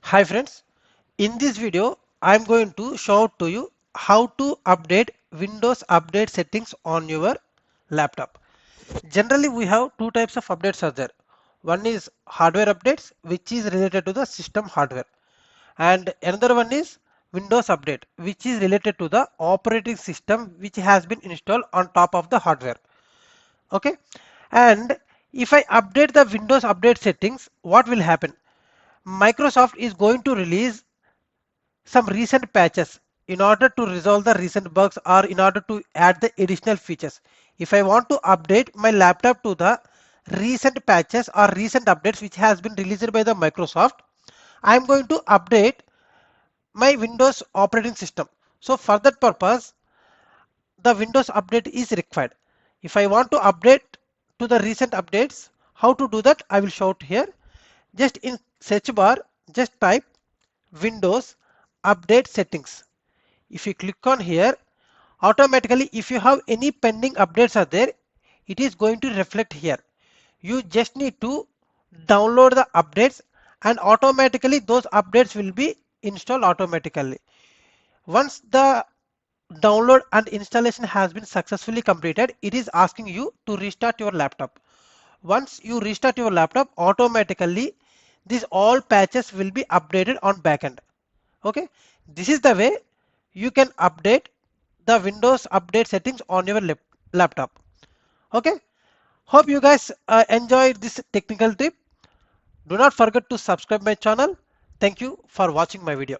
Hi friends, in this video I am going to show to you how to update Windows update settings on your laptop. Generally we have two types of updates are there. One is hardware updates which is related to the system hardware, and another one is Windows update which is related to the operating system which has been installed on top of the hardware. Okay, and if I update the Windows update settings, what will happen? Microsoft is going to release some recent patches in order to resolve the recent bugs or in order to add the additional features. If I want to update my laptop to the recent patches or recent updates which has been released by the Microsoft, I am going to update my Windows operating system. So for that purpose, the Windows update is required. If I want to update to the recent updates, how to do that? I will show it here. Just in search bar, just type Windows update settings. If you click on here, automatically if you have any pending updates are there, it is going to reflect here. You just need to download the updates and automatically those updates will be installed automatically. Once the download and installation has been successfully completed, it is asking you to restart your laptop. Once you restart your laptop, automatically these all patches will be updated on backend. Okay, this is the way you can update the Windows update settings on your laptop. Okay, hope you guys enjoyed this technical tip. Do not forget to subscribe my channel. Thank you for watching my video.